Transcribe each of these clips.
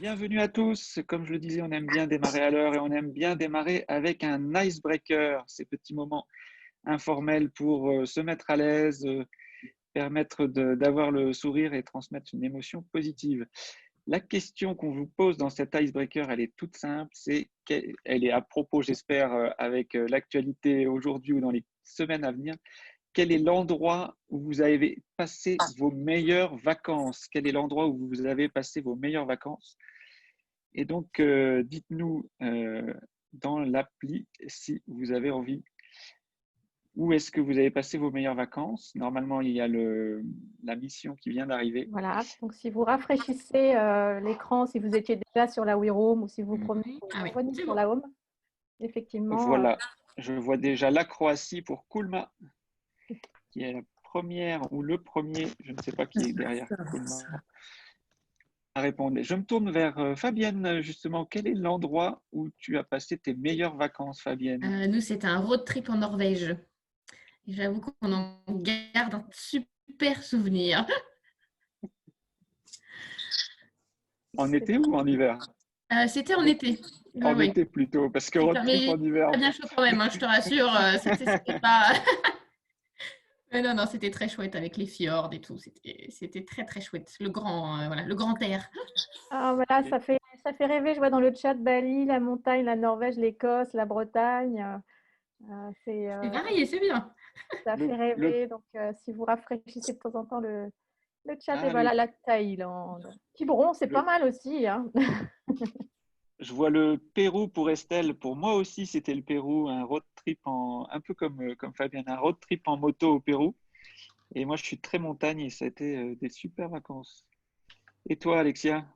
Bienvenue à tous. Comme je le disais, on aime bien démarrer à l'heure et on aime bien démarrer avec un icebreaker, ces petits moments informels pour se mettre à l'aise, permettre d'avoir le sourire et transmettre une émotion positive. La question qu'on vous pose dans cet icebreaker, elle est toute simple. Elle est à propos, j'espère, avec l'actualité aujourd'hui ou dans les semaines à venir. Quel est l'endroit où vous avez passé vos meilleures vacances? Quel est l'endroit où vous avez passé vos meilleures vacances? Et donc, dites-nous dans l'appli si vous avez envie, où est-ce que vous avez passé vos meilleures vacances? Normalement, il y a la mission qui vient d'arriver. Voilà, donc si vous rafraîchissez l'écran, si vous étiez déjà sur la WeRoom ou si vous promenez, vous Ah oui, revenez c'est sur bon. la Home, effectivement. Voilà, je vois déjà la Croatie pour Kulma, qui est la première ou le premier, je ne sais pas qui est derrière Kulma, à répondre. Je me tourne vers Fabienne, justement. Quel est l'endroit où tu as passé tes meilleures vacances, Fabienne? Nous, c'était un road trip en Norvège. Et j'avoue qu'on en garde un super souvenir. En été ou en hiver? C'était en été. Oui, En oui. été plutôt, parce que road trip Mais en hiver. pas bien chaud quand même, hein, je te rassure. C'était pas. Mais non, non, c'était très chouette avec les fjords et tout. C'était très, très chouette. Voilà, le grand air. Ah, voilà, ça fait rêver. Je vois dans le chat Bali, la montagne, la Norvège, l'Écosse, la Bretagne. C'est varié, c'est bien. Ça fait Le, le, rêver. Donc, si vous rafraîchissez de temps en temps le chat, et ah, voilà, la Thaïlande. Quiberon, c'est pas le- mal aussi, hein. je vois le Pérou pour Estelle. Pour moi aussi, c'était le Pérou, un road trip un peu comme Fabien, un road trip en moto au Pérou. Et moi, je suis très montagne et ça a été des super vacances. Et toi, Alexia?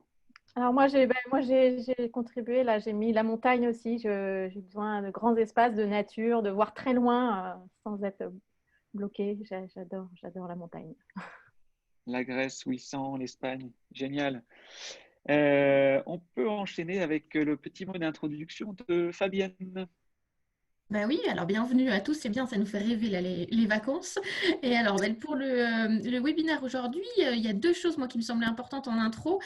Alors moi j'ai contribué, là j'ai mis la montagne aussi, j'ai besoin de grands espaces de nature, de voir très loin sans être bloqué. J'adore la montagne. La Grèce, 800, l'Espagne, génial. On peut enchaîner avec le petit mot d'introduction de Fabienne. Ben oui, alors bienvenue à tous, c'est bien, ça nous fait rêver là, les vacances. Et alors ben, pour le webinaire aujourd'hui, il y a deux choses moi qui me semblaient importantes en intro.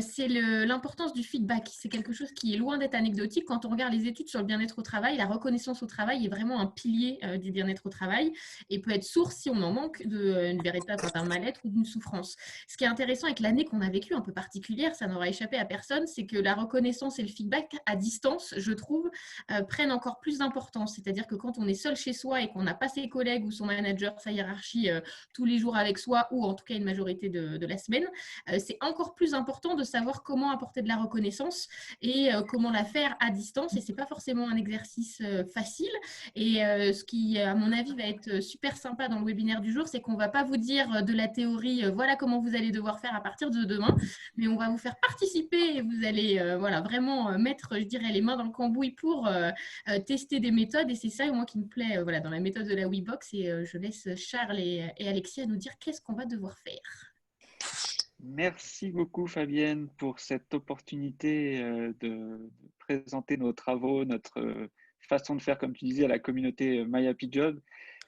C'est l'importance du feedback. C'est quelque chose qui est loin d'être anecdotique. Quand on regarde les études sur le bien-être au travail, la reconnaissance au travail est vraiment un pilier du bien-être au travail et peut être source, si on en manque, d'une véritable d'un mal-être ou d'une souffrance. Ce qui est intéressant avec l'année qu'on a vécue un peu particulière, ça n'aura échappé à personne, c'est que la reconnaissance et le feedback à distance, je trouve, prennent encore plus d'importance. C'est-à-dire que quand on est seul chez soi et qu'on n'a pas ses collègues ou son manager, sa hiérarchie tous les jours avec soi, ou en tout cas une majorité de la semaine, c'est encore plus important de savoir comment apporter de la reconnaissance et comment la faire à distance. Et ce n'est pas forcément un exercice facile. Et ce qui, à mon avis, va être super sympa dans le webinaire du jour, c'est qu'on ne va pas vous dire de la théorie, voilà comment vous allez devoir faire à partir de demain, mais on va vous faire participer et vous allez voilà, vraiment mettre, je dirais, les mains dans le cambouis pour tester des méthodes. Et c'est ça, moi, qui me plaît voilà, dans la méthode de la WeBox. Et je laisse Charles et Alexia nous dire qu'est-ce qu'on va devoir faire. Merci beaucoup, Fabienne, pour cette opportunité de présenter nos travaux, notre façon de faire, comme tu disais, à la communauté My Happy Job.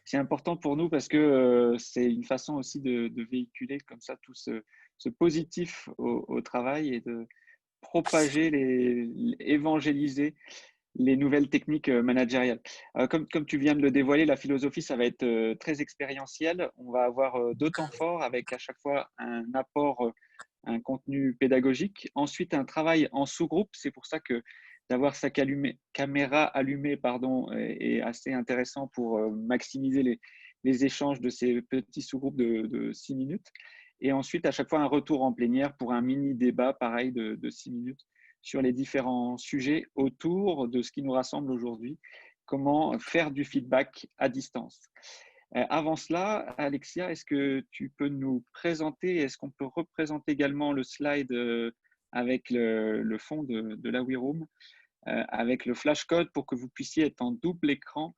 C'est important pour nous parce que c'est une façon aussi de véhiculer comme ça tout ce positif au travail et de propager, évangéliser les nouvelles techniques managériales. Comme tu viens de le dévoiler, la philosophie, ça va être très expérientiel. On va avoir deux temps forts avec à chaque fois un apport, un contenu pédagogique. Ensuite, un travail en sous-groupe. C'est pour ça que d'avoir sa caméra allumée pardon, est assez intéressant pour maximiser les échanges de ces petits sous-groupes de 6 minutes. Et ensuite, à chaque fois, un retour en plénière pour un mini débat, pareil, de 6 minutes sur les différents sujets autour de ce qui nous rassemble aujourd'hui, comment faire du feedback à distance. Avant cela, Alexia, est-ce que tu peux nous présenter, est-ce qu'on peut représenter également le slide avec le fond de la WeRoom, avec le flashcode pour que vous puissiez être en double écran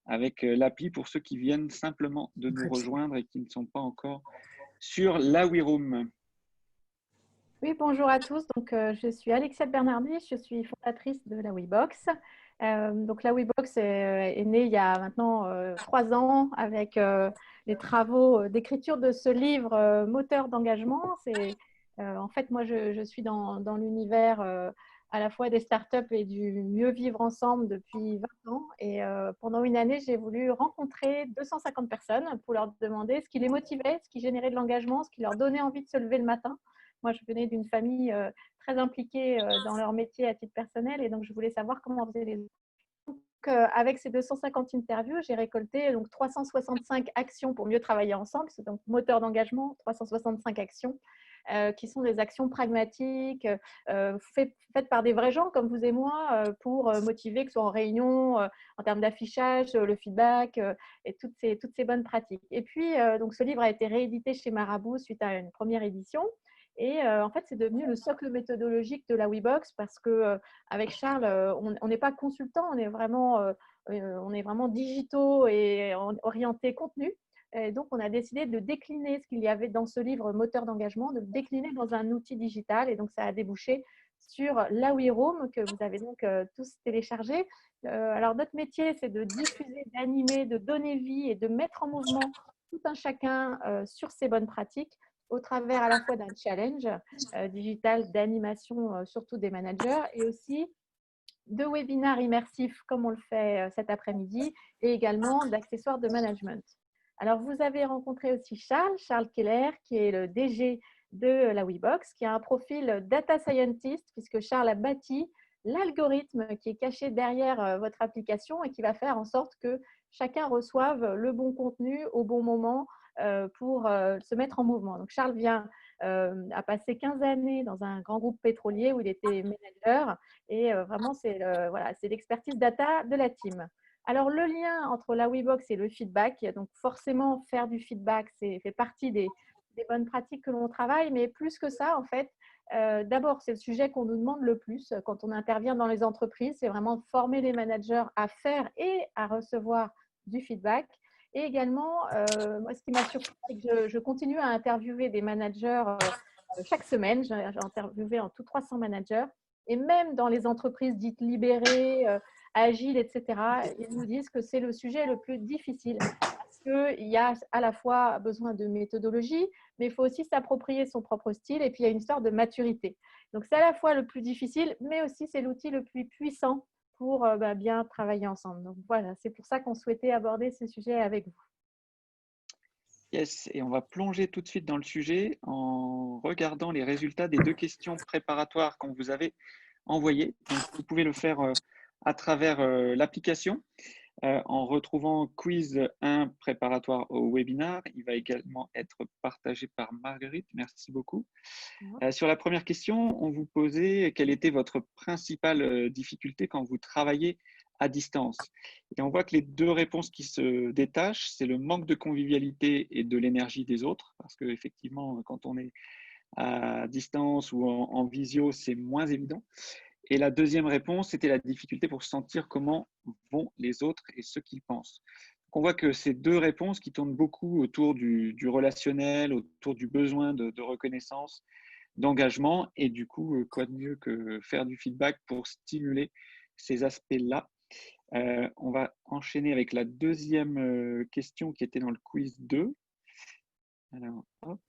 avec l'appli pour ceux qui viennent simplement de nous rejoindre et qui ne sont pas encore sur la WeRoom. Oui, bonjour à tous. Donc, je suis Alexia Bernardi, je suis fondatrice de la WeBox. Donc, la WeBox est née il y a maintenant 3 ans avec les travaux d'écriture de ce livre Moteur d'engagement. C'est En fait, moi, je suis dans l'univers à la fois des startups et du mieux vivre ensemble depuis 20 ans. Et pendant une année, j'ai voulu rencontrer 250 personnes pour leur demander ce qui les motivait, ce qui générait de l'engagement, ce qui leur donnait envie de se lever le matin. Moi, je venais d'une famille très impliquée dans leur métier à titre personnel et donc je voulais savoir comment faisaient les autres. Avec ces 250 interviews, j'ai récolté donc 365 actions pour mieux travailler ensemble. C'est donc moteur d'engagement, 365 actions qui sont des actions pragmatiques, faites par des vrais gens comme vous et moi, pour motiver, que ce soit en réunion, en termes d'affichage, le feedback et toutes ces bonnes pratiques. Et puis, donc, ce livre a été réédité chez Marabout suite à une première édition. Et en fait, c'est devenu le socle méthodologique de la WeBox parce que avec Charles, on n'est pas consultant, on est vraiment digitaux et orienté contenu. Et donc, on a décidé de décliner ce qu'il y avait dans ce livre moteur d'engagement, de le décliner dans un outil digital. Et donc, ça a débouché sur la WeRoom que vous avez donc tous téléchargé. Alors, notre métier, c'est de diffuser, d'animer, de donner vie et de mettre en mouvement tout un chacun sur ces bonnes pratiques au travers à la fois d'un challenge digital d'animation, surtout des managers, et aussi de webinaires immersifs comme on le fait cet après-midi, et également d'accessoires de management. Alors, vous avez rencontré aussi Charles Keller, qui est le DG de la WeBox, qui a un profil data scientist, puisque Charles a bâti l'algorithme qui est caché derrière votre application et qui va faire en sorte que chacun reçoive le bon contenu au bon moment pour se mettre en mouvement. Donc, Charles a passé 15 années dans un grand groupe pétrolier où il était manager et vraiment, c'est l'expertise data de la team. Alors, le lien entre la WeBox et le feedback, donc forcément, faire du feedback, fait partie des bonnes pratiques que l'on travaille, mais plus que ça, en fait, d'abord, c'est le sujet qu'on nous demande le plus quand on intervient dans les entreprises, c'est vraiment de former les managers à faire et à recevoir du feedback. Et également, moi, ce qui m'a surpris, c'est que je continue à interviewer des managers chaque semaine. J'ai interviewé en tout 300 managers. Et même dans les entreprises dites libérées, agiles, etc., ils nous disent que c'est le sujet le plus difficile parce qu'il y a à la fois besoin de méthodologie, mais il faut aussi s'approprier son propre style et puis il y a une histoire de maturité. Donc, c'est à la fois le plus difficile, mais aussi c'est l'outil le plus puissant pour bien travailler ensemble. Donc, voilà, c'est pour ça qu'on souhaitait aborder ce sujet avec vous. Yes, et on va plonger tout de suite dans le sujet en regardant les résultats des 2 questions préparatoires qu'on vous avait envoyées. Donc, vous pouvez le faire à travers l'application en retrouvant quiz 1 préparatoire au webinar. Il va également être partagé par Marguerite. Merci beaucoup. Sur la première question, on vous posait quelle était votre principale difficulté quand vous travaillez à distance. Et on voit que les 2 réponses qui se détachent, c'est le manque de convivialité et de l'énergie des autres, parce qu'effectivement, quand on est à distance ou en visio, c'est moins évident. Et la deuxième réponse, c'était la difficulté pour sentir comment vont les autres et ce qu'ils pensent. Donc on voit que ces 2 réponses qui tournent beaucoup autour du relationnel, autour du besoin de reconnaissance, d'engagement, et du coup, quoi de mieux que faire du feedback pour stimuler ces aspects-là. On va enchaîner avec la deuxième question qui était dans le quiz 2. Alors, hop,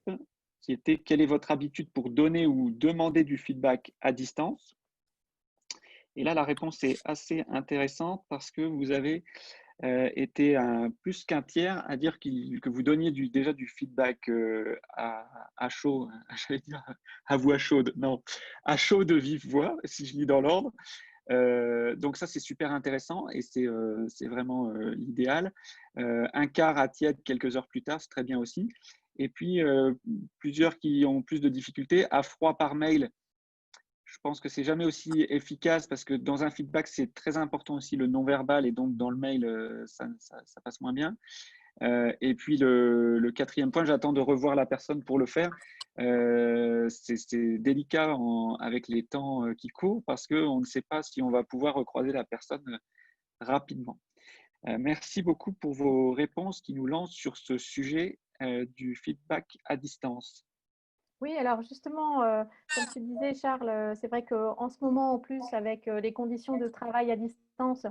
qui était quelle est votre habitude pour donner ou demander du feedback à distance? Et là, la réponse est assez intéressante parce que vous avez été plus qu'un tiers à dire que vous donniez déjà du feedback à chaud, j'allais dire à voix chaude, non, à chaud de vive voix, si je lis dans l'ordre. Donc ça, c'est super intéressant et c'est vraiment l'idéal. Un quart à tiède quelques heures plus tard, c'est très bien aussi. Et puis, plusieurs qui ont plus de difficultés, à froid par mail, je pense que c'est jamais aussi efficace parce que dans un feedback, c'est très important aussi le non-verbal et donc dans le mail, ça passe moins bien. Et puis le quatrième point, j'attends de revoir la personne pour le faire. C'est délicat avec les temps qui courent parce qu'on ne sait pas si on va pouvoir recroiser la personne rapidement. Merci beaucoup pour vos réponses qui nous lancent sur ce sujet du feedback à distance. Oui, alors justement, comme tu disais, Charles, c'est vrai qu'en ce moment, en plus, avec les conditions de travail à distance,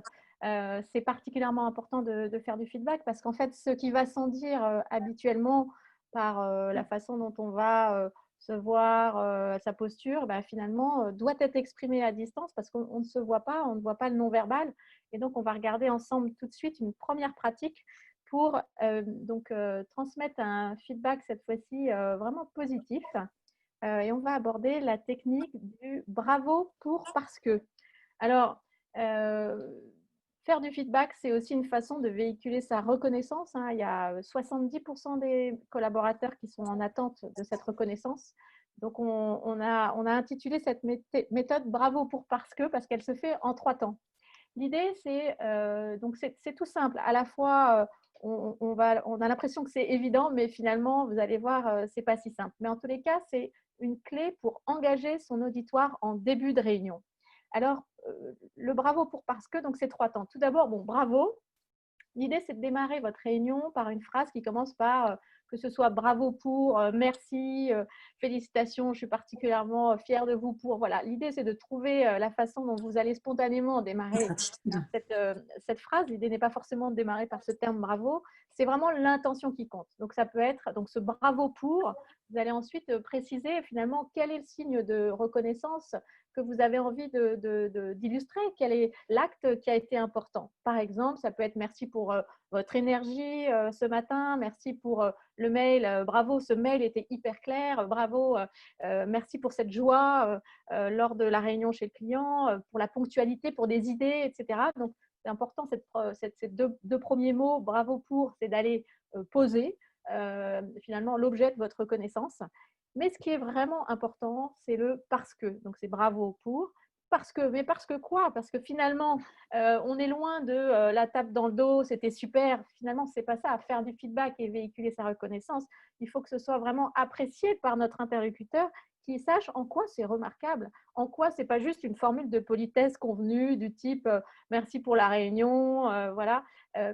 c'est particulièrement important de faire du feedback parce qu'en fait, ce qui va sans dire habituellement par la façon dont on va se voir, sa posture, finalement, doit être exprimée à distance parce qu'on ne se voit pas, on ne voit pas le non-verbal. Et donc, on va regarder ensemble tout de suite une première pratique pour transmettre un feedback cette fois-ci vraiment positif. Et on va aborder la technique du bravo pour parce que. Alors, faire du feedback, c'est aussi une façon de véhiculer sa reconnaissance. Il y a 70% des collaborateurs qui sont en attente de cette reconnaissance. Donc, on a intitulé cette méthode bravo pour parce qu'elle se fait en 3 temps. L'idée, c'est tout simple. À la fois, on a l'impression que c'est évident, mais finalement, vous allez voir, ce n'est pas si simple. Mais en tous les cas, c'est une clé pour engager son auditoire en début de réunion. Alors, le bravo pour parce que, donc c'est 3 temps. Tout d'abord, bravo. L'idée, c'est de démarrer votre réunion par une phrase qui commence par que ce soit bravo pour, merci, félicitations, je suis particulièrement fière de vous pour. Voilà, l'idée, c'est de trouver la façon dont vous allez spontanément démarrer cette phrase. L'idée n'est pas forcément de démarrer par ce terme bravo, c'est vraiment l'intention qui compte. Donc, ça peut être donc ce bravo pour. Vous allez ensuite préciser finalement quel est le signe de reconnaissance que vous avez envie d'illustrer, quel est l'acte qui a été important. Par exemple, ça peut être merci pour votre énergie ce matin, merci pour le mail, bravo, ce mail était hyper clair, bravo, merci pour cette joie lors de la réunion chez le client, pour la ponctualité, pour des idées, etc. Donc, c'est important, ces deux premiers mots, bravo pour, c'est d'aller poser finalement l'objet de votre reconnaissance. Mais ce qui est vraiment important, c'est le parce que. Donc, c'est bravo pour. Parce que, mais parce que quoi? Parce que finalement, on est loin de la tape dans le dos, c'était super. Finalement, ce n'est pas ça, à faire du feedback et véhiculer sa reconnaissance. Il faut que ce soit vraiment apprécié par notre interlocuteur, qui sache en quoi c'est remarquable, en quoi ce n'est pas juste une formule de politesse convenue du type merci pour la réunion. Voilà.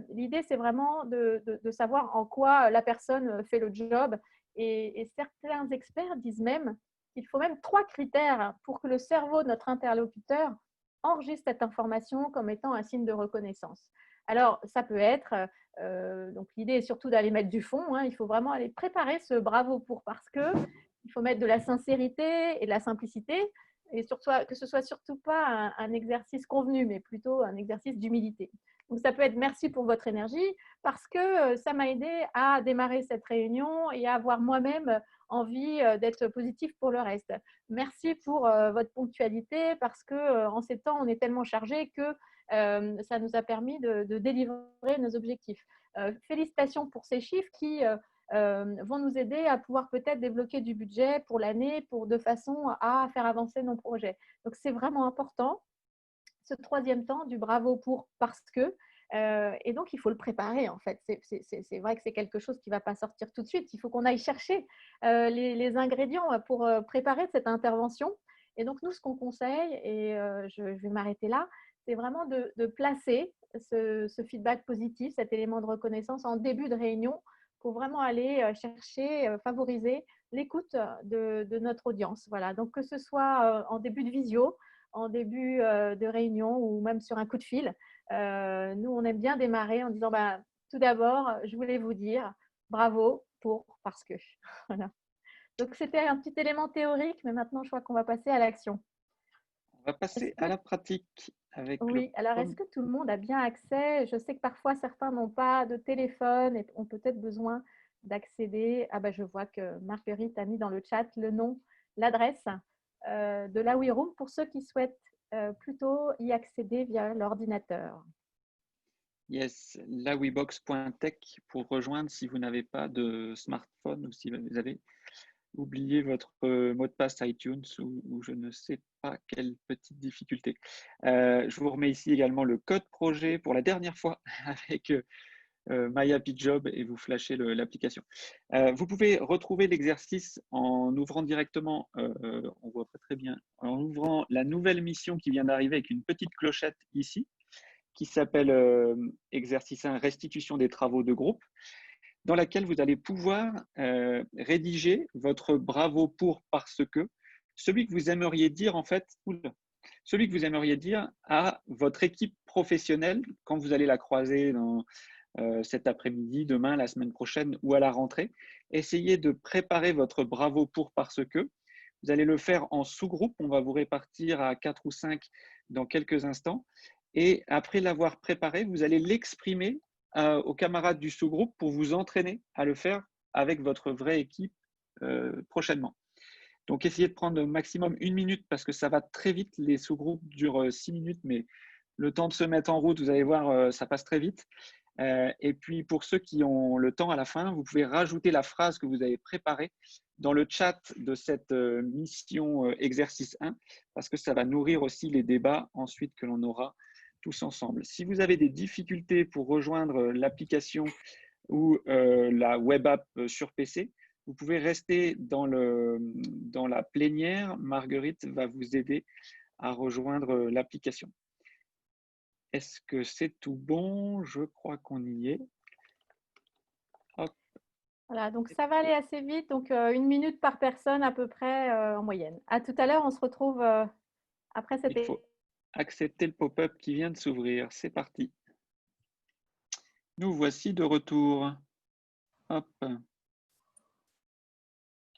L'idée, c'est vraiment de savoir en quoi la personne fait le job. Et certains experts disent même qu'il faut même 3 critères pour que le cerveau de notre interlocuteur enregistre cette information comme étant un signe de reconnaissance. Alors, ça peut être, donc l'idée est surtout d'aller mettre du fond, il faut vraiment aller préparer ce bravo pour parce que, il faut mettre de la sincérité et de la simplicité, et surtout, que ce soit surtout pas un exercice convenu, mais plutôt un exercice d'humilité. Donc, ça peut être merci pour votre énergie parce que ça m'a aidé à démarrer cette réunion et à avoir moi-même envie d'être positif pour le reste. Merci pour votre ponctualité parce que en ces temps, on est tellement chargé que ça nous a permis de délivrer nos objectifs. Félicitations pour ces chiffres qui vont nous aider à pouvoir peut-être débloquer du budget pour l'année de façon à faire avancer nos projets. Donc, c'est vraiment important. Ce 3e temps du bravo pour parce que, et donc il faut le préparer en fait. C'est vrai que c'est quelque chose qui ne va pas sortir tout de suite. Il faut qu'on aille chercher les ingrédients pour préparer cette intervention. Et donc nous, ce qu'on conseille, et je vais m'arrêter là, c'est vraiment de placer ce feedback positif, cet élément de reconnaissance en début de réunion pour vraiment aller chercher, favoriser l'écoute de notre audience. Voilà. Donc que ce soit en début de visio, en début de réunion ou même sur un coup de fil. Nous, on aime bien démarrer en disant tout d'abord, je voulais vous dire bravo pour parce que. Voilà. Donc, c'était un petit élément théorique, mais maintenant, je crois qu'on va passer à l'action. On va passer à la pratique. Oui, alors est-ce que tout le monde a bien accès? Je sais que parfois, certains n'ont pas de téléphone et ont peut-être besoin d'accéder. Ah je vois que Marguerite a mis dans le chat le nom, l'adresse de la WeRoom pour ceux qui souhaitent plutôt y accéder via l'ordinateur. Yes, lawebox.tech pour rejoindre si vous n'avez pas de smartphone ou si vous avez oublié votre mot de passe iTunes ou je ne sais pas quelle petite difficulté. Je vous remets ici également le code projet pour la dernière fois avec My Happy Job et vous flashez l'application. Vous pouvez retrouver l'exercice en ouvrant directement, on voit pas très bien, en ouvrant la nouvelle mission qui vient d'arriver avec une petite clochette ici qui s'appelle exercice 1, restitution des travaux de groupe, dans laquelle vous allez pouvoir rédiger votre bravo pour parce que, celui que vous aimeriez dire en fait, celui que vous aimeriez dire à votre équipe professionnelle quand vous allez la croiser dans cet après-midi, demain, la semaine prochaine ou à la rentrée. essayez de préparer votre bravo pour parce que. Vous allez le faire en sous-groupe. On va vous répartir à 4 ou 5 dans quelques instants. Et après l'avoir préparé, vous allez l'exprimer aux camarades du sous-groupe pour vous entraîner à le faire avec votre vraie équipe prochainement. Donc, essayez de prendre au maximum 1 minute parce que ça va très vite. Les sous-groupes durent 6 minutes, mais le temps de se mettre en route, vous allez voir, ça passe très vite. Et puis, pour ceux qui ont le temps à la fin, vous pouvez rajouter la phrase que vous avez préparée dans le chat de cette mission exercice 1 parce que ça va nourrir aussi les débats ensuite que l'on aura tous ensemble. Si vous avez des difficultés pour rejoindre l'application ou la web app sur PC, vous pouvez rester dans la plénière. Marguerite va vous aider à rejoindre l'application. Est-ce que c'est tout bon? Je crois qu'on y est. Hop. Voilà, donc ça va aller assez vite, donc 1 minute par personne à peu près en moyenne. À tout à l'heure, on se retrouve après cette. Il faut accepter le pop-up qui vient de s'ouvrir. C'est parti. Nous voici de retour. Hop.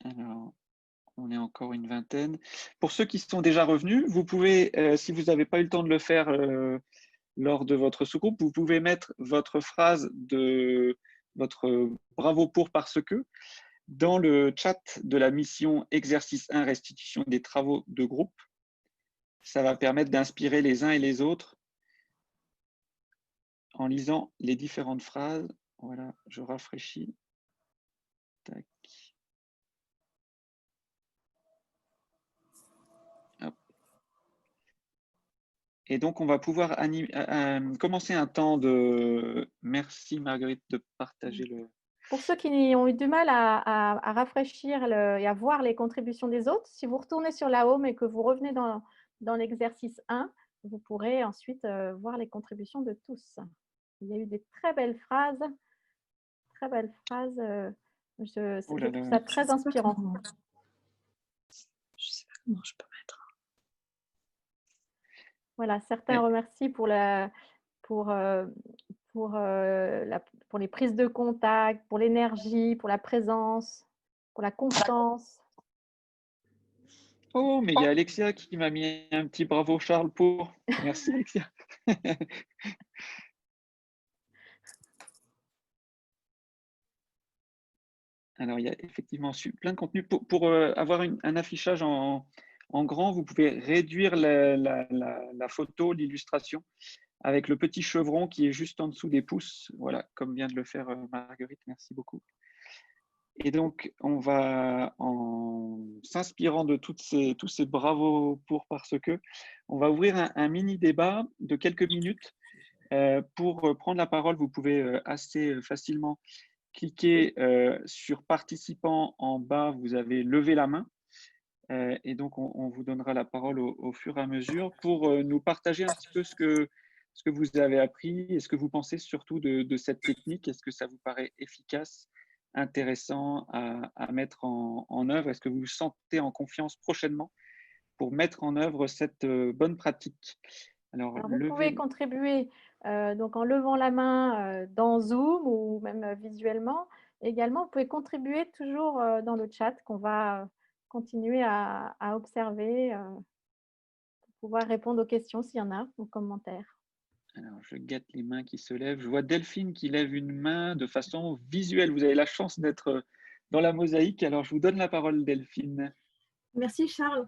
Alors, on est encore une vingtaine. Pour ceux qui sont déjà revenus, vous pouvez, si vous n'avez pas eu le temps de le faire lors de votre sous-groupe, vous pouvez mettre votre phrase de votre bravo pour parce que dans le chat de la mission exercice 1 restitution des travaux de groupe. Ça va permettre d'inspirer les uns et les autres en lisant les différentes phrases. Voilà, je rafraîchis. Tac. Hop. Et donc, on va pouvoir commencer un temps de… Merci Marguerite de partager le… Pour ceux qui ont eu du mal à rafraîchir et à voir les contributions des autres, si vous retournez sur la home et que vous revenez dans l'exercice 1, vous pourrez ensuite voir les contributions de tous. Il y a eu des très belles phrases. Très belles phrases. Je trouve ça très inspirant. Je sais pas comment je peux mettre. Voilà, certains remercient pour les prises de contact, pour l'énergie, pour la présence, pour la constance. Oh, mais il y a Alexia qui m'a mis un petit bravo Charles pour. Merci Alexia. Alors, il y a effectivement plein de contenu. Pour avoir un affichage en grand, vous pouvez réduire la photo, l'illustration, avec le petit chevron qui est juste en dessous des pouces. Voilà, comme vient de le faire Marguerite. Merci beaucoup. Et donc, on va, en s'inspirant de tous ces bravos pour parce que, on va ouvrir un mini débat de quelques minutes. Pour prendre la parole, vous pouvez assez facilement cliquer sur participants en bas, vous avez levé la main. Et donc, on vous donnera la parole au fur et à mesure pour nous partager un petit peu ce que vous avez appris et ce que vous pensez surtout de cette technique. Est-ce que ça vous paraît efficace, intéressant à mettre en œuvre? Est-ce que vous vous sentez en confiance prochainement pour mettre en œuvre cette bonne pratique? Alors vous pouvez contribuer donc en levant la main dans Zoom ou même visuellement. Également, vous pouvez contribuer toujours dans le chat qu'on va continuer à observer pour pouvoir répondre aux questions s'il y en a, aux commentaires. Alors, je guette les mains qui se lèvent. Je vois Delphine qui lève une main de façon visuelle. Vous avez la chance d'être dans la mosaïque. Alors, je vous donne la parole, Delphine. Merci, Charles.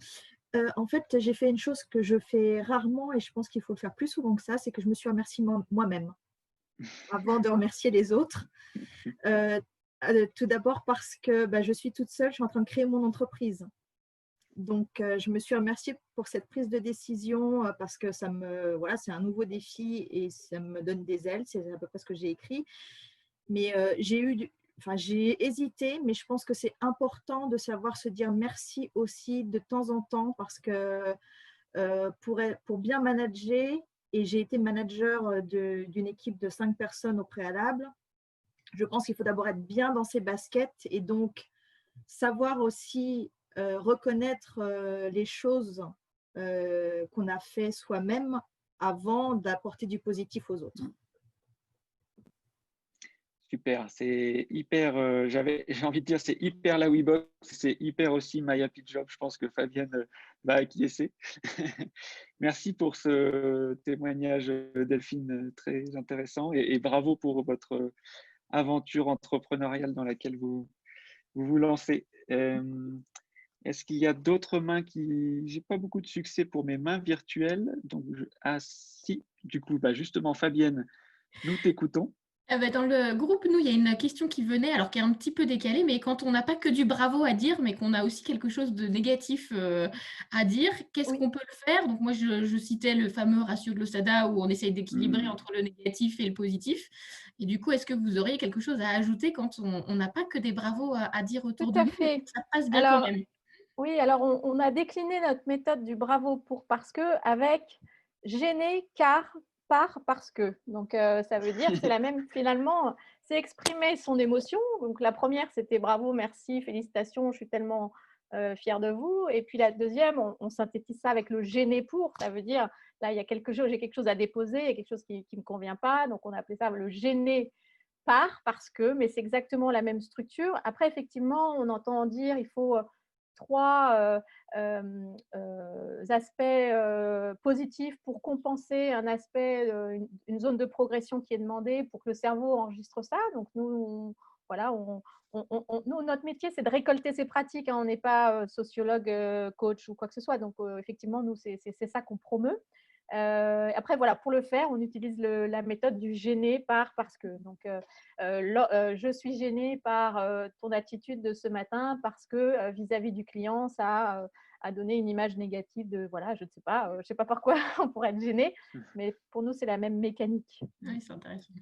En fait, j'ai fait une chose que je fais rarement et je pense qu'il faut le faire plus souvent que ça, c'est que je me suis remerciée moi-même avant de remercier les autres. Tout d'abord parce que je suis toute seule, je suis en train de créer mon entreprise. Donc, je me suis remerciée pour cette prise de décision parce que c'est un nouveau défi et ça me donne des ailes, c'est à peu près ce que j'ai écrit. Mais j'ai hésité, mais je pense que c'est important de savoir se dire merci aussi de temps en temps parce que pour bien manager, et j'ai été manager d'une équipe de 5 personnes au préalable, je pense qu'il faut d'abord être bien dans ses baskets et donc savoir aussi reconnaître les choses qu'on a fait soi-même avant d'apporter du positif aux autres. Super, c'est hyper, j'ai envie de dire, c'est hyper la Webox, c'est hyper aussi My Happy Job. Je pense que Fabienne va acquiescer. Merci pour ce témoignage, Delphine, très intéressant et bravo pour votre aventure entrepreneuriale dans laquelle vous lancez. Est-ce qu'il y a d'autres mains qui… J'ai pas beaucoup de succès pour mes mains virtuelles. Donc, ah si, du coup, justement, Fabienne, nous t'écoutons. Dans le groupe, nous, il y a une question qui venait, alors qui est un petit peu décalée, mais quand on n'a pas que du bravo à dire, mais qu'on a aussi quelque chose de négatif à dire, qu'est-ce Oui. qu'on peut le faire? Donc moi, je citais le fameux ratio de l'Osada où on essaye d'équilibrer entre le négatif et le positif. Et du coup, est-ce que vous auriez quelque chose à ajouter quand on n'a pas que des bravos à dire autour Tout de à nous, mais fait. que ça passe bien quand Alors, même? oui, alors on a décliné notre méthode du bravo pour parce que avec gêner, car, par, parce que. Donc ça veut dire, c'est la même finalement, c'est exprimer son émotion. Donc la première, c'était bravo, merci, félicitations, je suis tellement fière de vous. Et puis la deuxième, on synthétise ça avec le gêner pour. Ça veut dire, là, il y a quelque chose, j'ai quelque chose à déposer, il y a quelque chose qui ne me convient pas. Donc on a appelé ça le gêner par, parce que, mais c'est exactement la même structure. Après, effectivement, on entend dire il faut trois aspects positifs pour compenser un aspect, une zone de progression qui est demandée pour que le cerveau enregistre ça. Donc, nous, voilà, nous, notre métier, c'est de récolter ces pratiques. Hein. On n'est pas sociologue, coach ou quoi que ce soit. Donc, effectivement, nous, c'est ça qu'on promeut. Après, voilà, pour le faire, on utilise la méthode du gêner par parce que. Donc, je suis gênée par ton attitude de ce matin parce que vis-à-vis du client, ça a donné une image négative de, voilà, je ne sais pas pourquoi on pourrait être gêné, mais pour nous, c'est la même mécanique. Oui, c'est intéressant.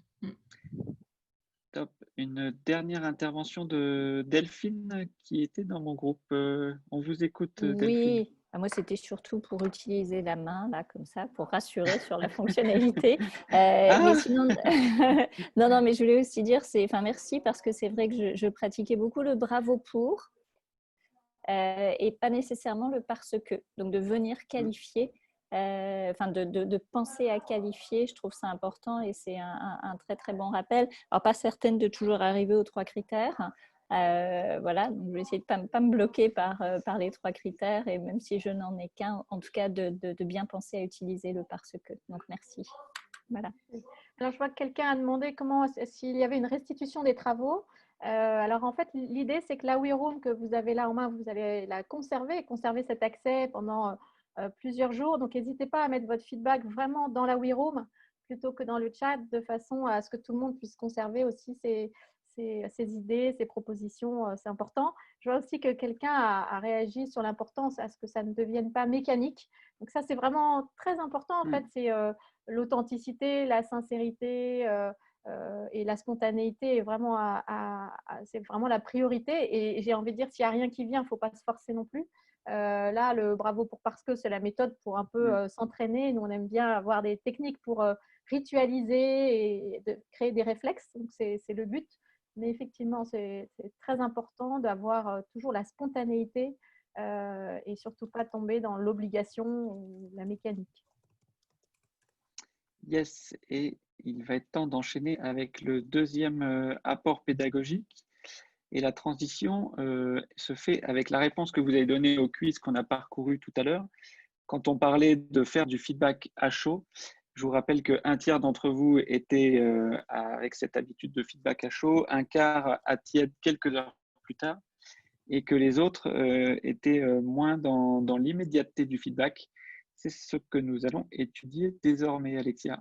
Top. Une dernière intervention de Delphine qui était dans mon groupe. On vous écoute, Delphine. Oui, moi c'était surtout pour utiliser la main, là, comme ça, pour rassurer sur la fonctionnalité. Mais sinon, non, mais je voulais aussi dire, merci parce que c'est vrai que je pratiquais beaucoup le bravo pour et pas nécessairement le parce que. Donc de venir qualifier, de penser à qualifier, je trouve ça important et c'est un très très bon rappel. Alors pas certaine de toujours arriver aux 3 critères. Voilà, donc je vais essayer de pas me bloquer par les 3 critères et même si je n'en ai qu'un, en tout cas de bien penser à utiliser le parce que. Donc merci. Voilà. Alors je vois que quelqu'un a demandé s'il y avait une restitution des travaux. Alors en fait, l'idée c'est que la WeRoom que vous avez là en main, vous allez la conserver cet accès pendant plusieurs jours. Donc n'hésitez pas à mettre votre feedback vraiment dans la WeRoom plutôt que dans le chat, de façon à ce que tout le monde puisse conserver aussi ses idées, ses propositions. C'est important. Je vois aussi que quelqu'un a réagi sur l'importance à ce que ça ne devienne pas mécanique. Donc ça, c'est vraiment très important. En fait, c'est l'authenticité, la sincérité et la spontanéité est vraiment, c'est vraiment la priorité. Et j'ai envie de dire, s'il n'y a rien qui vient, il ne faut pas se forcer non plus. Là, le bravo pour parce que c'est la méthode pour un peu s'entraîner. Nous, on aime bien avoir des techniques pour ritualiser et créer des réflexes. Donc, c'est le but. Mais effectivement, c'est très important d'avoir toujours la spontanéité et surtout pas tomber dans l'obligation ou la mécanique. Yes, et il va être temps d'enchaîner avec le deuxième apport pédagogique. Et la transition se fait avec la réponse que vous avez donnée au quiz qu'on a parcouru tout à l'heure. Quand on parlait de faire du feedback à chaud, je vous rappelle qu'un tiers d'entre vous était avec cette habitude de feedback à chaud, un quart à tiède quelques heures plus tard, et que les autres étaient moins dans l'immédiateté du feedback. C'est ce que nous allons étudier désormais, Alexia.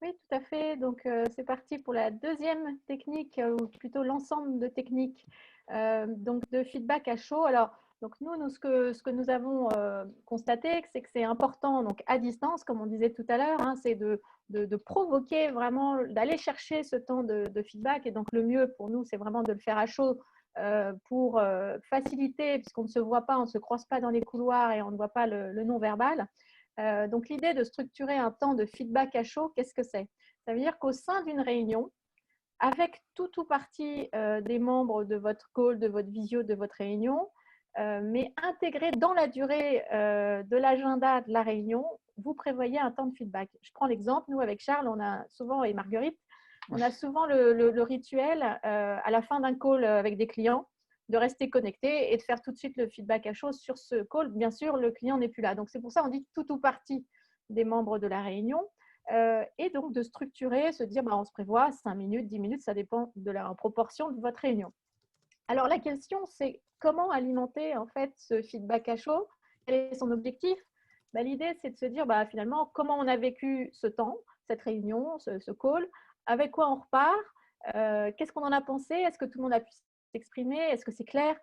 Oui, tout à fait. Donc, c'est parti pour la deuxième technique, ou plutôt l'ensemble de techniques donc de feedback à chaud. Alors, donc nous ce que nous avons constaté, c'est que c'est important, donc à distance, comme on disait tout à l'heure, hein, c'est de provoquer vraiment, d'aller chercher ce temps de feedback. Et donc, le mieux pour nous, c'est vraiment de le faire à chaud pour faciliter, puisqu'on ne se voit pas, on ne se croise pas dans les couloirs et on ne voit pas le non-verbal. Donc, l'idée de structurer un temps de feedback à chaud, qu'est-ce que c'est? Ça veut dire qu'au sein d'une réunion, avec tout ou partie des membres de votre call, de votre visio, de votre réunion, mais intégré dans la durée de l'agenda de la réunion, vous prévoyez un temps de feedback. Je prends l'exemple, nous avec Charles, on a souvent, et Marguerite, On a souvent le rituel à la fin d'un call avec des clients de rester connecté et de faire tout de suite le feedback à chaud sur ce call. Bien sûr, le client n'est plus là. Donc, c'est pour ça qu'on dit tout ou partie des membres de la réunion. Et donc, de structurer, se dire, on se prévoit 5 minutes, 10 minutes, ça dépend de la proportion de votre réunion. Alors, la question, c'est comment alimenter en fait ce feedback à chaud? Quel est son objectif? L'idée, c'est de se dire, finalement, comment on a vécu ce temps, cette réunion, ce call, avec quoi on repart, qu'est-ce qu'on en a pensé, est-ce que tout le monde a pu s'exprimer, est-ce que c'est clair,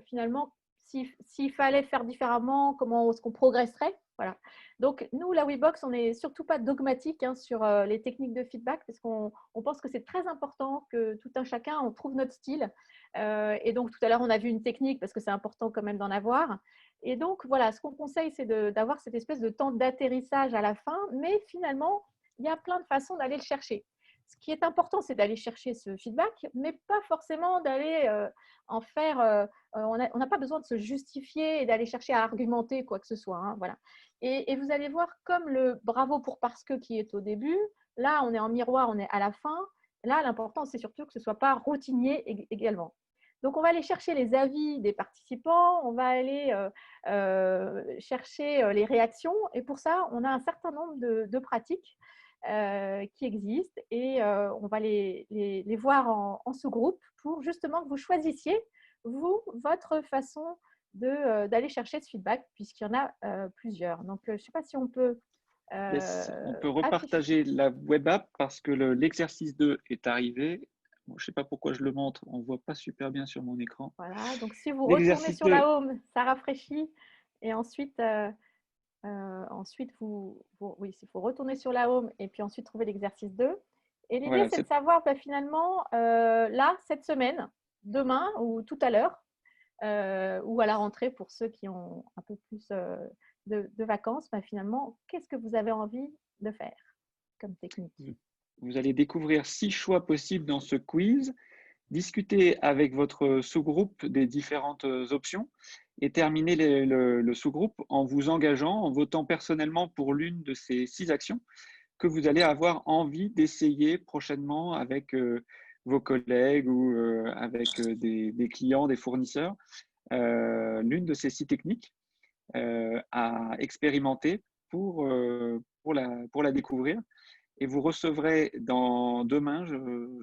finalement, s'il fallait faire différemment, comment est-ce qu'on progresserait, voilà. Donc, nous, la WeBox, on n'est surtout pas dogmatique sur les techniques de feedback parce qu'on pense que c'est très important que tout un chacun, on trouve notre style. Et donc, tout à l'heure, on a vu une technique parce que c'est important quand même d'en avoir. Et donc, voilà, ce qu'on conseille, c'est d'avoir cette espèce de temps d'atterrissage à la fin, mais finalement, il y a plein de façons d'aller le chercher. Ce qui est important, c'est d'aller chercher ce feedback, mais pas forcément d'aller en faire… on n'a pas besoin de se justifier et d'aller chercher à argumenter quoi que ce soit. Voilà. Et vous allez voir comme le bravo pour parce que qui est au début, là, on est en miroir, on est à la fin. Là, l'important, c'est surtout que ce ne soit pas routinier également. Donc, on va aller chercher les avis des participants, on va aller chercher les réactions. Et pour ça, on a un certain nombre de pratiques qui existent et on va les voir en sous-groupe pour justement que vous choisissiez, vous, votre façon d'aller chercher ce feedback, puisqu'il y en a plusieurs. Donc, je ne sais pas si on peut… Yes, on peut repartager la web app parce que l'exercice 2 est arrivé. Bon, je ne sais pas pourquoi je le montre, on ne voit pas super bien sur mon écran. Voilà, donc si vous retournez sur la home, ça rafraîchit. Et ensuite, oui, il faut retourner sur la home et puis ensuite trouver l'exercice 2. Et l'idée, voilà, c'est de savoir finalement, là, cette semaine, demain ou tout à l'heure, ou à la rentrée pour ceux qui ont un peu plus de vacances, finalement, qu'est-ce que vous avez envie de faire comme technique? Vous allez découvrir 6 choix possibles dans ce quiz, discuter avec votre sous-groupe des différentes options et terminer le sous-groupe en vous engageant, en votant personnellement pour l'une de ces 6 actions que vous allez avoir envie d'essayer prochainement avec vos collègues ou avec des clients, des fournisseurs. L'une de ces 6 techniques à expérimenter pour la découvrir. Et vous recevrez demain, je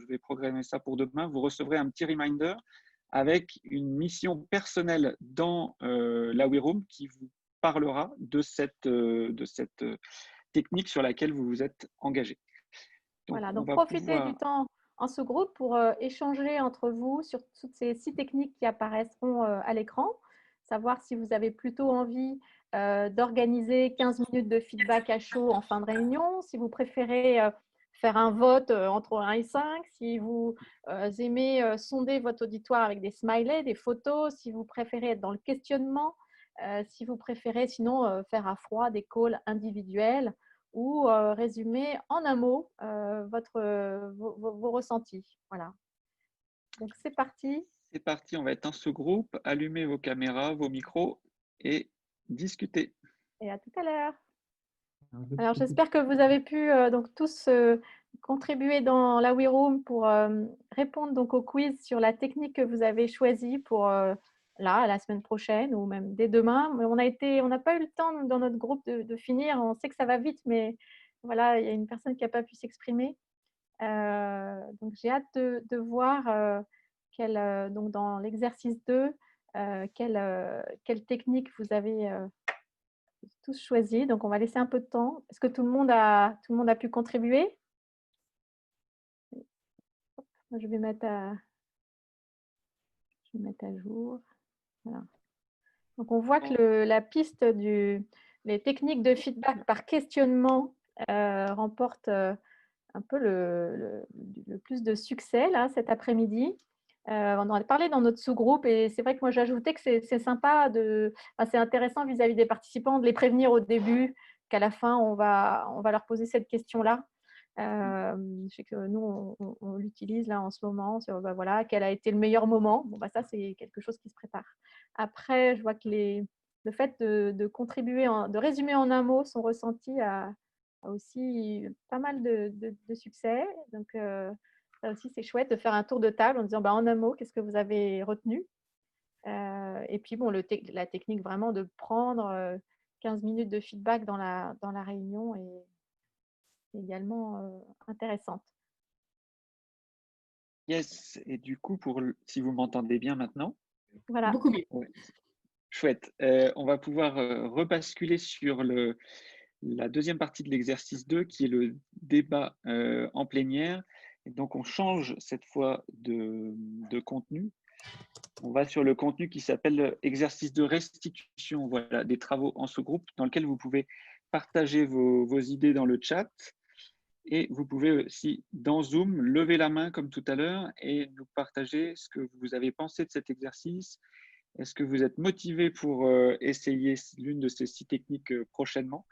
vais programmer ça pour demain, vous recevrez un petit reminder avec une mission personnelle dans la WeRoom qui vous parlera de cette technique sur laquelle vous vous êtes engagé. Donc profitez du temps en ce groupe pour échanger entre vous sur toutes ces 6 techniques qui apparaîtront à l'écran, savoir si vous avez plutôt envie d'organiser 15 minutes de feedback à chaud en fin de réunion, si vous préférez faire un vote entre 1 et 5, si vous aimez sonder votre auditoire avec des smileys, des photos, si vous préférez être dans le questionnement, si vous préférez sinon faire à froid des calls individuels ou résumer en un mot vos ressentis. Voilà. Donc, c'est parti. C'est parti, on va être en sous-groupe. Allumez vos caméras, vos micros et discuter. Et à tout à l'heure. Alors, j'espère que vous avez pu donc tous contribuer dans la WeRoom pour répondre donc au quiz sur la technique que vous avez choisie pour la semaine prochaine ou même dès demain. Mais on n'a pas eu le temps dans notre groupe de finir. On sait que ça va vite, mais voilà, il y a une personne qui n'a pas pu s'exprimer. Donc, j'ai hâte de voir donc dans l'exercice 2, quelle technique vous avez tous choisi. Donc, on va laisser un peu de temps. Est-ce que tout le monde a pu contribuer? Je vais mettre à jour. Voilà. Donc, on voit que la piste les techniques de feedback par questionnement remporte un peu le plus de succès là, cet après-midi. On en a parlé dans notre sous-groupe et c'est vrai que moi j'ajoutais que c'est sympa, c'est intéressant vis-à-vis des participants de les prévenir au début qu'à la fin on va leur poser cette question-là. Je sais que nous on l'utilise là en ce moment sur voilà, quel a été le meilleur moment. Ça c'est quelque chose qui se prépare. Après je vois que le fait de contribuer, de résumer en un mot son ressenti a aussi pas mal de succès. Donc, ça aussi, c'est chouette de faire un tour de table en disant en un mot, qu'est-ce que vous avez retenu? Et puis, bon, la technique vraiment de prendre 15 minutes de feedback dans la réunion est également intéressante. Yes, et du coup, si vous m'entendez bien maintenant, Voilà. Beaucoup mieux. ouais, chouette. On va pouvoir rebasculer sur la deuxième partie de l'exercice 2, qui est le débat en plénière. Et donc, on change cette fois de contenu. On va sur le contenu qui s'appelle exercice de restitution, voilà, des travaux en sous-groupe dans lequel vous pouvez partager vos idées dans le chat. Et vous pouvez aussi, dans Zoom, lever la main comme tout à l'heure et nous partager ce que vous avez pensé de cet exercice. Est-ce que vous êtes motivé pour essayer l'une de ces 6 techniques prochainement?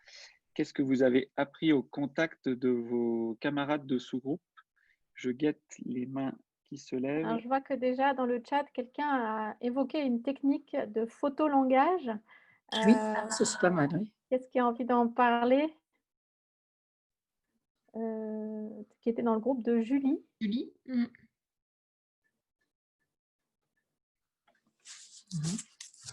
Qu'est-ce que vous avez appris au contact de vos camarades de sous-groupe? Je guette les mains qui se lèvent. Alors, je vois que déjà dans le chat, quelqu'un a évoqué une technique de photolangage. Oui, ça c'est pas mal, oui. Qu'est-ce qui a envie d'en parler? Qui était dans le groupe de Julie. Julie.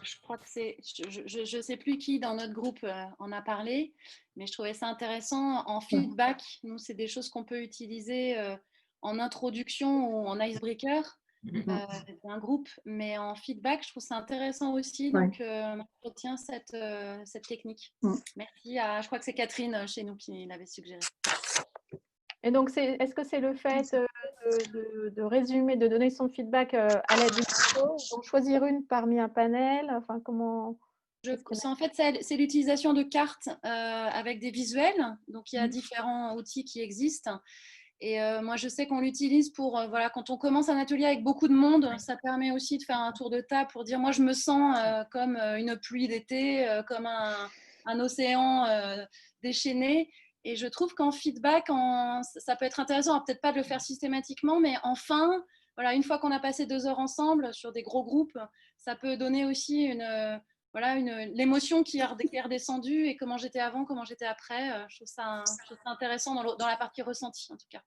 Je crois que c'est, je ne sais plus qui dans notre groupe en a parlé, mais je trouvais ça intéressant. En feedback, nous, c'est des choses qu'on peut utiliser en introduction ou en icebreaker d'un groupe, mais en feedback, je trouve ça intéressant aussi. Ouais. Donc, je retiens cette technique. Merci je crois que c'est Catherine chez nous qui l'avait suggéré. Et donc, est-ce que c'est le fait de résumer, de donner son feedback à l'aide d'une photo, donc choisir une parmi un panel, enfin comment? En fait, c'est l'utilisation de cartes avec des visuels. Donc, il y a différents outils qui existent. Et moi, je sais qu'on l'utilise pour, voilà, quand on commence un atelier avec beaucoup de monde, ça permet aussi de faire un tour de table pour dire, moi, je me sens comme une pluie d'été, comme un océan déchaîné. Et je trouve qu'en feedback, ça peut être intéressant, alors peut-être pas de le faire systématiquement, mais enfin, voilà, une fois qu'on a passé 2 heures ensemble sur des gros groupes, ça peut donner aussi l'émotion qui est redescendue et comment j'étais avant, comment j'étais après. Je trouve ça intéressant dans la partie ressentie, en tout cas.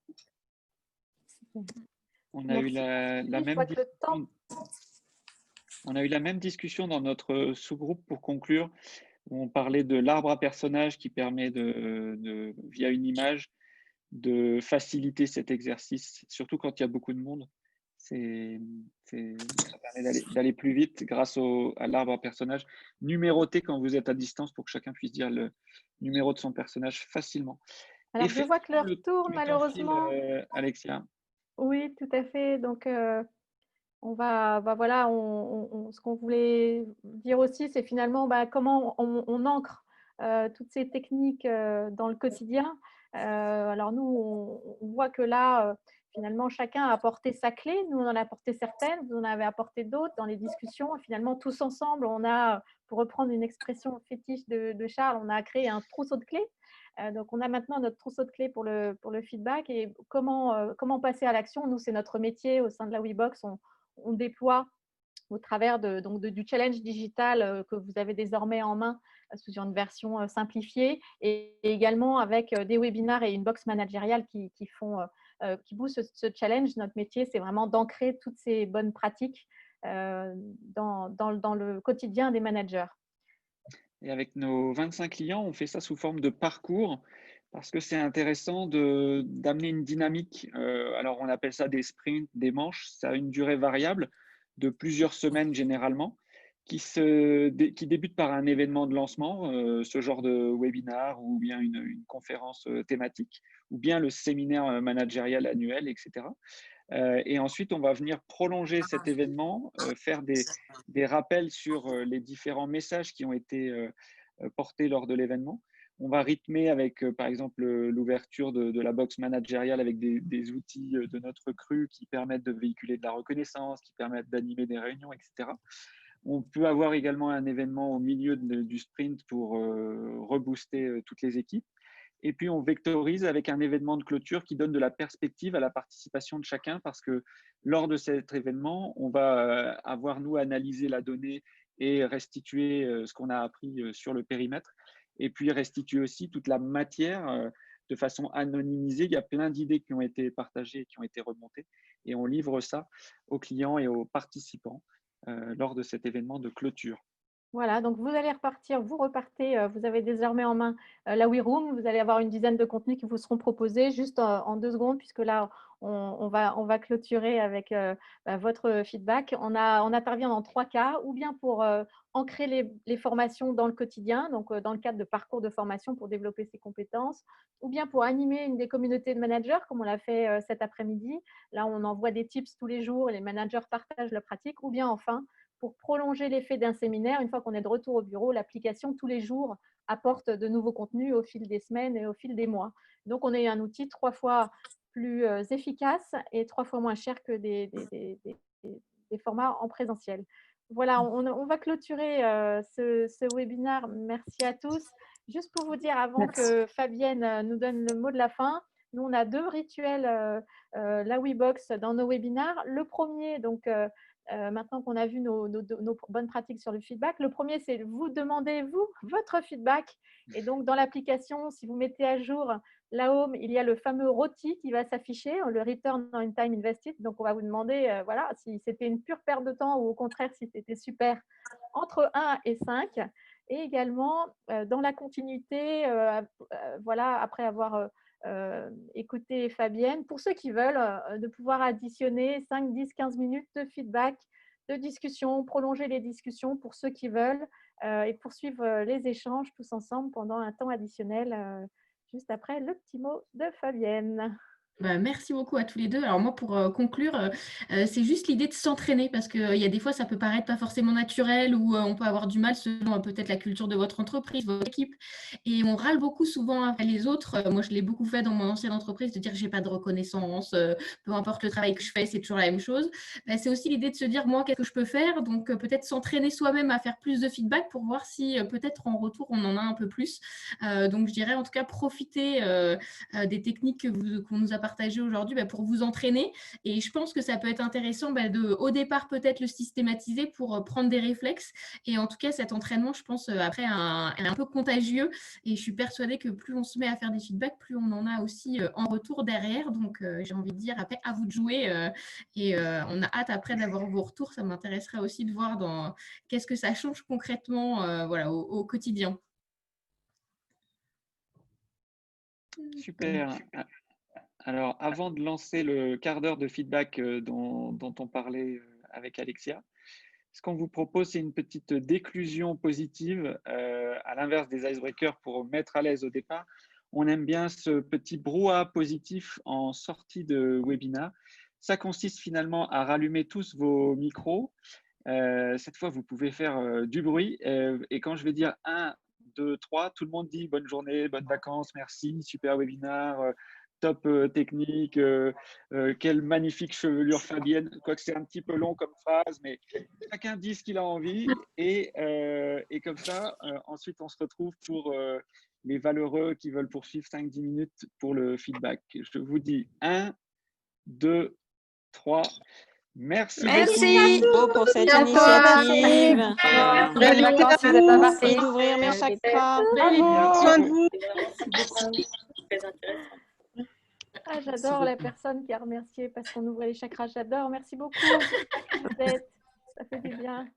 On a eu la même discussion dans notre sous-groupe pour conclure, où on parlait de l'arbre à personnages qui permet via une image de faciliter cet exercice, surtout quand il y a beaucoup de monde. Ça permet d'aller plus vite grâce à l'arbre à personnages numéroté quand vous êtes à distance pour que chacun puisse dire le numéro de son personnage facilement. Alors, je vois que l'heure tourne, malheureusement. Alexia. Oui, tout à fait. Donc, voilà, ce qu'on voulait dire aussi, c'est finalement comment on ancre toutes ces techniques dans le quotidien. Alors nous, on voit que là, finalement, chacun a apporté sa clé. Nous, on en a apporté certaines, vous en avez apporté d'autres dans les discussions. Et finalement, tous ensemble, on a, pour reprendre une expression fétiche de Charles, on a créé un trousseau de clés. Donc, on a maintenant notre trousseau de clés pour le feedback. Et comment passer à l'action? Nous, c'est notre métier au sein de la WeBox. On déploie au travers du challenge digital que vous avez désormais en main sous une version simplifiée et également avec des webinaires et une box managériale qui boostent ce challenge. Notre métier, c'est vraiment d'ancrer toutes ces bonnes pratiques dans le quotidien des managers. Et avec nos 25 clients, on fait ça sous forme de parcours parce que c'est intéressant d'amener une dynamique. Alors, on appelle ça des sprints, des manches. Ça a une durée variable de plusieurs semaines généralement, qui débute par un événement de lancement, ce genre de webinar ou bien une conférence thématique, ou bien le séminaire managérial annuel, etc. Et ensuite, on va venir prolonger cet événement, faire des rappels sur les différents messages qui ont été portés lors de l'événement. On va rythmer avec, par exemple, l'ouverture de la box managériale avec des outils de notre cru qui permettent de véhiculer de la reconnaissance, qui permettent d'animer des réunions, etc. On peut avoir également un événement au milieu du sprint pour rebooster toutes les équipes. Et puis, on vectorise avec un événement de clôture qui donne de la perspective à la participation de chacun parce que lors de cet événement, on va avoir, nous, analysé la donnée et restituer ce qu'on a appris sur le périmètre. et puis restituer aussi toute la matière de façon anonymisée. Il y a plein d'idées qui ont été partagées et qui ont été remontées, et on livre ça aux clients et aux participants lors de cet événement de clôture. Voilà, donc vous allez repartir, vous repartez, vous avez désormais en main la WeRoom, vous allez avoir une dizaine de contenus qui vous seront proposés juste en 2 secondes, puisque là, on va clôturer avec votre feedback. On intervient dans 3 cas, ou bien pour ancrer les formations dans le quotidien, donc dans le cadre de parcours de formation pour développer ses compétences, ou bien pour animer une des communautés de managers, comme on l'a fait cet après-midi. Là, on envoie des tips tous les jours et les managers partagent leurs pratiques, ou bien enfin, pour prolonger l'effet d'un séminaire, une fois qu'on est de retour au bureau, l'application tous les jours apporte de nouveaux contenus au fil des semaines et au fil des mois. Donc, on a un outil 3 fois plus efficace et 3 fois moins cher que des formats en présentiel. Voilà, on va clôturer ce webinaire. Merci à tous. Juste pour vous dire, avant que Fabienne nous donne le mot de la fin, nous, on a 2 rituels la WeBox dans nos webinaires. Le premier, donc, maintenant qu'on a vu nos bonnes pratiques sur le feedback, le premier, c'est vous demandez, votre feedback. Et donc, dans l'application, si vous mettez à jour la home, il y a le fameux ROTI qui va s'afficher, le Return on Time Invested. Donc, on va vous demander voilà, si c'était une pure perte de temps ou au contraire, si c'était super, entre 1 et 5. Et également, dans la continuité, voilà, après avoir écouter Fabienne, pour ceux qui veulent, de pouvoir additionner 5, 10, 15 minutes de feedback, de discussion, prolonger les discussions pour ceux qui veulent et poursuivre les échanges tous ensemble pendant un temps additionnel juste après le petit mot de Fabienne. Merci beaucoup à tous les deux. Alors moi, pour conclure, c'est juste l'idée de s'entraîner parce qu'il y a des fois, ça peut paraître pas forcément naturel ou on peut avoir du mal selon peut-être la culture de votre entreprise, votre équipe. Et on râle beaucoup souvent après les autres. Moi, je l'ai beaucoup fait dans mon ancienne entreprise, de dire que j'ai pas de reconnaissance, peu importe le travail que je fais, c'est toujours la même chose. C'est aussi l'idée de se dire, moi, qu'est-ce que je peux faire? Donc, peut-être s'entraîner soi-même à faire plus de feedback pour voir si peut-être en retour, on en a un peu plus. Donc, je dirais en tout cas, profiter des techniques qu'on nous a partagées aujourd'hui pour vous entraîner. Et je pense que ça peut être intéressant au départ peut-être le systématiser pour prendre des réflexes. Et en tout cas, cet entraînement, je pense, après, est un peu contagieux. Et je suis persuadée que plus on se met à faire des feedbacks, plus on en a aussi en retour derrière. Donc, j'ai envie de dire, après, à vous de jouer. On a hâte après d'avoir vos retours. Ça m'intéresserait aussi de voir qu'est-ce que ça change concrètement voilà, au quotidien. Super. Alors, avant de lancer le quart d'heure de feedback dont on parlait avec Alexia, ce qu'on vous propose, c'est une petite déclusion positive, à l'inverse des icebreakers pour mettre à l'aise au départ. On aime bien ce petit brouhaha positif en sortie de webinar. Ça consiste finalement à rallumer tous vos micros. Cette fois, vous pouvez faire du bruit. Et quand je vais dire 1, 2, 3, tout le monde dit bonne journée, bonnes vacances, merci, super webinar, top technique, quelle magnifique chevelure Fabienne. Quoique c'est un petit peu long comme phrase, mais chacun dit ce qu'il a envie. Et comme ça, ensuite, on se retrouve pour les valeureux qui veulent poursuivre 5-10 minutes pour le feedback. Je vous dis 1, 2, 3. Merci beaucoup pour cette initiative. Bonnes vacances, vous êtes pas partis. D'ouvrir mes chakras. Ah, j'adore la personne qui a remercié parce qu'on ouvrait les chakras. J'adore. Merci beaucoup. Ça fait du bien.